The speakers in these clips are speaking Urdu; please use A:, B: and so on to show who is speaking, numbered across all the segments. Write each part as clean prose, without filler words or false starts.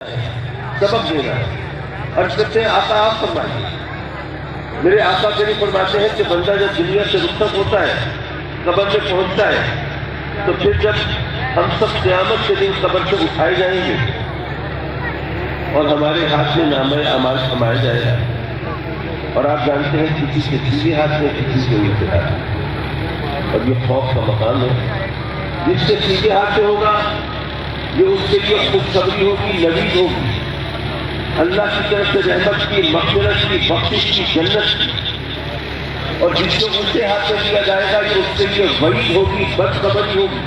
A: سبق دینا ہے اور کرتے ہیں آقا آپ فرمائیے. میرے آقا کریم فرماتے ہیں کہ بندہ جب دنیا سے رخصت ہوتا ہے قبر میں پہنچتا ہے تو پھر جب ہم سب قیامت کے دن قبر سے اٹھائے جائیں گے اور ہمارے ہاتھ میں نامہ اعمال سمایا جائے گا اور آپ جانتے ہیں کسی کے سیدھے ہاتھ میں کسی کے الٹے ہاتھ میں، اور یہ خوف کا مقام ہے. جس کے سیدھے ہاتھ میں ہوگا یہ اس کے لیے خوشخبری ہوگی، نوید ہوگی، اللہ کی طرف سے رحمت کی، مغفرت کی، بخشش کی، جنت کی. اور جس کو الٹے ہاتھ میں دیا جائے گا یہ اس کے لیے وعید ہوگی، بدخبری ہوگی،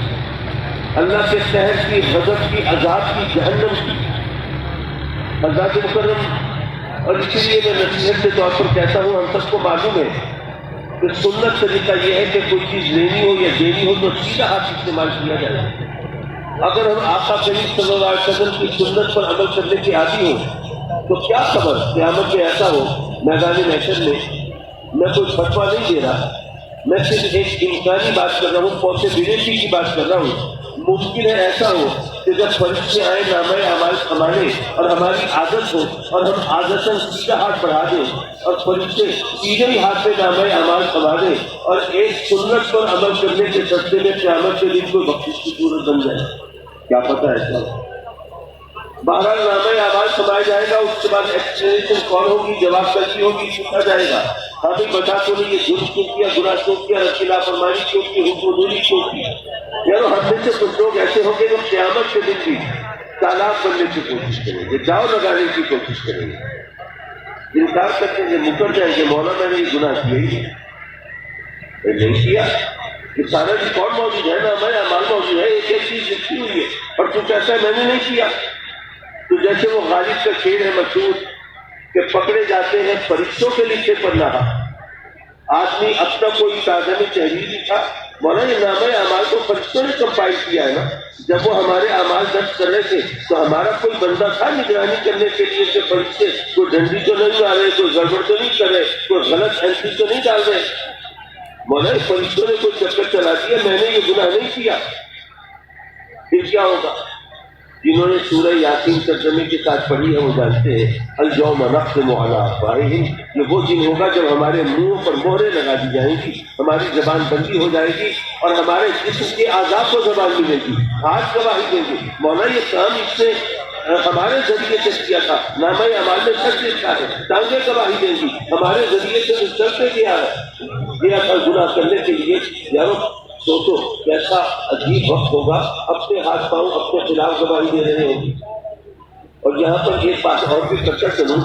A: اللہ کے قہر کی، غضب کی، عذاب کی، جہنم کی. حضرات مکرم، اور اسی لیے میں نصیحت کے طور پر کہتا ہوں، ہم سب کو معلوم ہے کہ سنت طریقہ یہ ہے کہ کوئی چیز لینی ہو یا دینی ہو تو سیدھا ہاتھ استعمال کیا جائے. اگر ہم آقا کریم صلی اللہ علیہ وسلم کی سنت پر عمل کرنے کے عادی ہوں تو کیا خبر قیامت میں ایسا ہو میدان محشر میں. میں کوئی فتویٰ نہیں دے رہا، میں صرف ایک انسانی بات کر رہا ہوں، پاسبلٹی کی بات کر رہا ہوں. ممکن ہے ایسا ہو کہ جب فرشتے آئے نامہ اعمال سنبھالے اور ہماری عادت ہو اور ہم عادتاً سیدھا ہاتھ بڑھا دیں اور فرشتے سیدھے ہی ہاتھ میں نامہ اعمال سنبھالے اور ایک سنت پر عمل کرنے کے سلسلے میں قیامت کے دن کوئی بخشش کی صورت بن جائے. کیا پتہ ایسا ہو. بہرحال نامہ اعمال سنبھایا جائے گا، اس کے بعد ایکسپلینیشن کال ہوگی، جواب طلبی ہوگی، پوچھا جائے گا ہاں بھی بتا تو نہیں یہ جرم کیوں کیا، گناہ کیوں کیا، خلافرمانی کیوں کی، حکم دوری کیوں کی. یار ہم میں سے کچھ لوگ ایسے ہوں گے جو قیامت کے دن بھی تالاب بننے کی کوشش کریں گے، جاؤ لگانے کی کوشش کریں گے، انکار کرتے ہیں، مکر جائیں گے، مولا میں نے یہ گناہ کیا ہی نہیں کیا. یہ سارا ریکارڈ موجود ہے نا، ہمارے اعمال موجود ہے، ایک ایک چیز لکھی ہوئی ہے اور تو کہتا ہے میں نے نہیں کیا. تو جیسے وہ غالب کا شعر ہے مشہور کہ پکڑے جاتے ہیں فرشتوں کے لکھے پر نہا، آدمی اپنا کوئی تعظیم تحریر تھا. مولا یہ نامہ اعمال کو فرشتوں نے کمپائل کیا ہے نا. جب وہ ہمارے اعمال درج کر رہے تھے تو ہمارا کوئی بندہ تھا نگرانی کرنے کے لیے کہ فرشتے کوئی ڈنڈی تو نہیں مار رہے، کوئی گڑبڑ تو نہیں کر رہے، کوئی غلط اینٹری تو نہیں ڈال رہے. مولا فرشتوں نے کوئی چکر چلا دیا، میں نے یہ گناہ نہیں کیا. پھر کیا ہوگا؟ جنہوں نے سورہ یاسین ترجمے کے ساتھ پڑھی ہے وہ جانتے ہیں اليوم نختم علی افواہہم. یہ وہ دن ہوگا جب ہمارے منہ پر مہریں لگا دی جائیں گی، ہماری زبان بندی ہو جائے گی اور ہمارے جسم کے اعضاء کو زبان ملے گی، ہاتھ گواہی دیں گے. مولا یہ کام اس نے ہمارے ذریعے سے کیا تھا، نامہ اعمال میں سچ لکھا ہے. ٹانگیں گواہی دیں گی ہمارے ذریعے سے چلتے گیا ہے، یہ اصل گناہ کرنے کے لیے. یارو سوچو کیسا عجیب وقت ہوگا، اپنے ہاتھ پاؤں اپنے خلاف گواہی دے رہے ہوں گے. اور یہاں پر ایک بات اور بھی کرتا چلوں،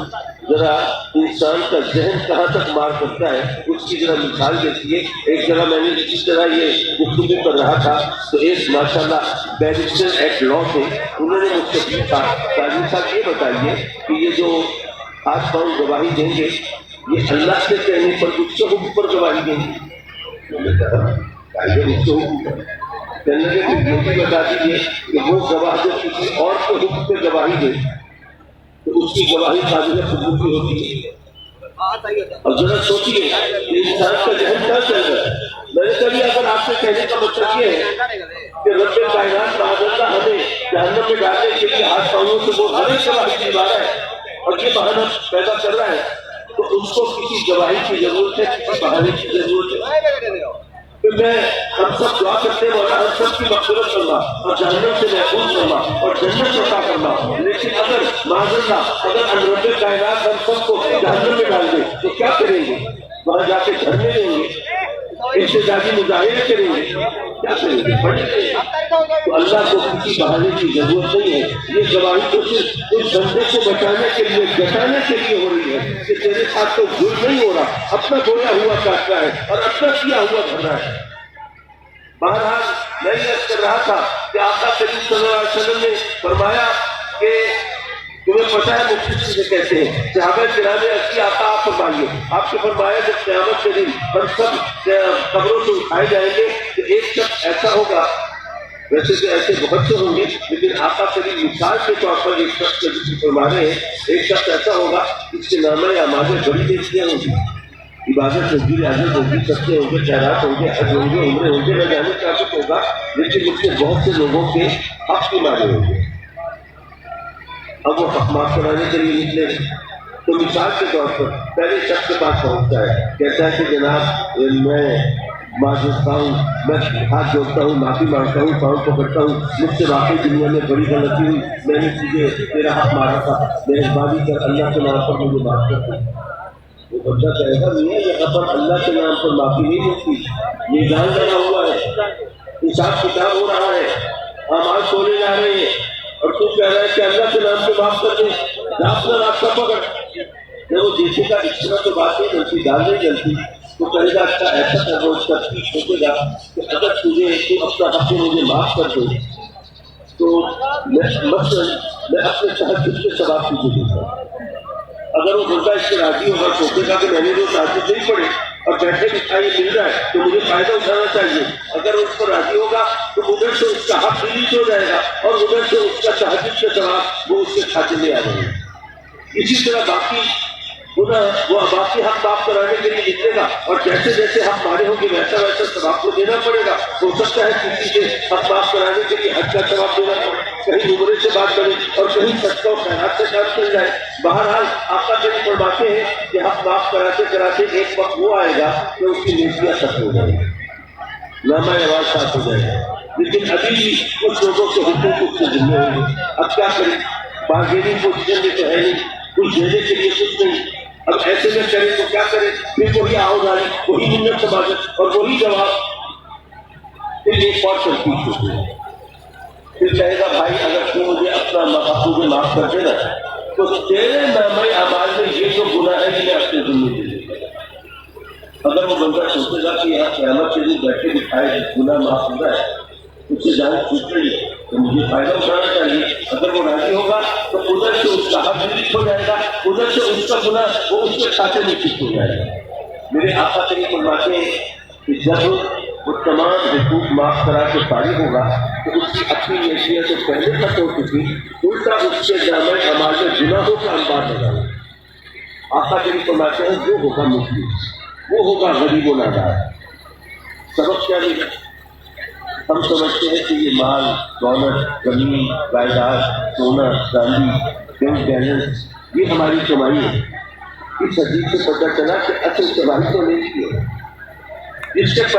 A: ذرا انسان کا ذہن کہاں تک مار کرتا ہے اس کی ذرا مثال دیکھیے. ایک جگہ میں نے اسی طرح یہ گفتگو کر رہا تھا تو ایک ماشاءاللہ بیرسٹر ایٹ لا تھے، انہوں نے مجھ سے پوچھا قاضی صاحب یہ بتائیے کہ یہ جو ہاتھ پاؤں گواہی دیں گے یہ اللہ کے کہنے پر اس کے حکم پر گواہی دیں گے؟ میں نے کہا کہنے لگے کہ یہ بھی بتا دیجیے کہ وہ گواہ جو کسی اور کے حکم پہ گواہی دے تو اس کی گواہی قابل قبول بھی ہوتی ہے. اور ذرا سوچیے کہ انسان کا ذہن کیا چل رہا ہے. میں نے کہا اگر آپ سے کہنے کا مطلب یہ ہے کہ رب کائنات معاذاللہ ہمیں جہنم میں ڈالنے کے لیے ہاتھ پاؤں سے وہ ہر ایک گواہی دلوا رہا ہے اور یہ بہانہ پیدا کر رہا ہے تو اس کو کسی گواہی کی ضرورت ہے، کسی بہانے کی ضرورت ہے. میں ہم سب دعا کرتے ہیں مولا ہم سب کی مغفرت کرنا اور جہنم سے محفوظ کرنا اور جنت عطا کرنا. لیکن اگر معذاللہ اگر رب کائنات ہم سب کو جہنم میں ڈال دے تو کیا کریں گے؟ وہاں جا کے دھرنے دیں گے، احتجاجی مظاہرے کریں گے، کیا کریں گے؟ تو اللہ کو کسی بہانے کی ضرورت نہیں ہے. یہ گواہی تو صرف اس بندے کو بچانے کے لیے، جتانے کے لیے ہو رہی ہے کہ تیرے ساتھ تو ظلم نہیں ہو رہا، اپنا دھویا ہوا کاٹنا ہے اور اپنا کیا ہوا بھرنا ہے. بہرحال میں یہ کر رہا تھا کہ آقا کریم صلی اللہ علیہ وسلم نے فرمایا کہ تمہیں پتہ ہے مفتی سے کہتے ہیں صحابہ کرام اسی آقا آپ فرمائیے. آپ نے فرمایا جب قیامت کے دن ہم سب قبروں سے اٹھائے جائیں گے تو ایک شخص ایسا ہوگا، ویسے تو ایسے بہت سے ہوں گے لیکن آقا کریم مثال کے طور پر ایک شخص کا ذکر فرما رہے ہیں. ایک شخص ایسا ہوگا جس کے نامہ اعمال بڑی دیکھیاں ہوں گی، عبادت تسبیح عادت ہوگی، سچے ہوں گے، خیرات ہوں گے، حج ہوں گے، عمرے ہوں گے، نہ جانے کیا ہوگا، لیکن اس سے بہت سے لوگوں کے حق بھی مارے ہوں گے. اب وہ حق معاف کرانے کے لیے نکلے تو مثال کے طور پر پہلے شخص کے پاس پہنچتا ہے، کہتا ہے کہ جناب میں معذرت ہوں، میں ہاتھ جوڑتا ہوں، معافی مانگتا ہوں، پاؤں پکڑتا ہوں، مجھ سے واقعی دنیا میں بڑی غلطی ہوئی، میں نے تجھے تیرا حق مارا تھا، مہربانی کر اللہ کے نام پر مجھے معاف کر دے۔ وہ بندہ کہے گا نہیں، یہاں پر اللہ کے نام پر معافی نہیں ملتی، یہ جان لگا ہوا ہے، حساب کتاب ہو رہا ہے، اعمال سونے جا رہے ہیں، اور تو کہہ رہا ہے کہ اللہ کے نام پہ معاف کر دے، اپنا راستہ پکڑ۔ جب وہ دیکھے گا اس طرح تو بات نہیں چلتی، دال نہیں چلتی، تو کہے گا اچھا ایسا کر اس کا پیچھ سوچے گا کہ اگر تجھے تو اپنا حق مجھے معاف کر دے تو میں اپنے تحجد کے ثواب تجھے دوں گا۔ اگر وہ بندہ اس سے راضی ہوگا، سوچے گا کہ میں نے جو تحجد نہیں پڑھے اور بیٹھے بٹھائے مل رہا ہے تو مجھے فائدہ اٹھانا چاہیے، اگر اس پر راضی ہوگا تو ادھر سے اس کا حق ریلیز ہو جائے گا اور ادھر سے اس کا تحجد کے ثواب وہ اس کے کھاتے میں آ جائیں گے۔ اسی طرح باقی گناہ وہ باقی حق معاف کرانے کے لیے نکلے گا اور جیسے جیسے حق مارے ہوں گے ویسا ویسا ثواب کو دینا پڑے گا۔ ہو سکتا ہے کسی سے حق معاف کرانے کے لیے حج کا ثواب دینا پڑے، کہیں عمرے سے بات کرے اور کہیں صدقہ و خیرات سے کام چل جائے۔ بہرحال آقا کریم فرماتے ہیں کہ حق معاف کراتے کراتے ایک وقت وہ آئے گا کہ اس کی نیکیاں ختم ہو جائیں گی، نامہ آواز صاف ہو جائے گا، لیکن ابھی بھی کچھ لوگوں کے حقوق اس سے ذمہ ہوں گے۔ اب کیا کریں، بارگیننگ پوزیشن میں تو ہے نہیں، کچھ دینے کے لیے کچھ نہیں، اب ایسے میں کریں تو کیا کریں، پھر وہی آہوزاری، وہی منت سماجت اور وہی جواب، پھر ایک اور تنقید ہوتی ہے، پھر کہے گا بھائی اگر تو مجھے اپنا مجھے معاف کر دینا تو تیرے نامہ اعمال میں یہ جو گناہ ہے یہ اپنے ذمہ دے دے گا۔ اگر وہ بندہ سوچے گا کہ یہاں قیامت سے بھی بیٹھے بٹھائے گناہ معاف ہو رہا ہے، اس سے جان چھوٹ رہی ہے تو مجھے فائدہ اٹھانا چاہیے، اگر وہ راضی ہوگا تو ادھر سے اس کا حق ریلیز ہو جائے گا، ادھر سے اس کا گناہ وہ اس کے کھاتے میں فٹ ہو جائے گا۔ میرے آقا کریم فرماتے ہیں کہ جب وہ تمام حقوق معاف کرا کے فارغ ہوگا تو اس کی اپنی حیثیت تو پہلے تک ہو چکی، الٹا اس کے جامع اعمال میں گناہوں کا انبار لگا۔ آقا کریم فرماتے ہیں وہ ہوگا مفلس، وہ ہوگا غریب و نادار۔ سبب کیا نہیں، ہم سمجھتے ہیں کہ یہ مال دولت زمین جائیداد سونا چاندی بینک بیلنس یہ ہماری کمائی ہے۔ اس حدیث سے پتہ چلا کہ اصل کمائی تو نہیں ہے، اس کے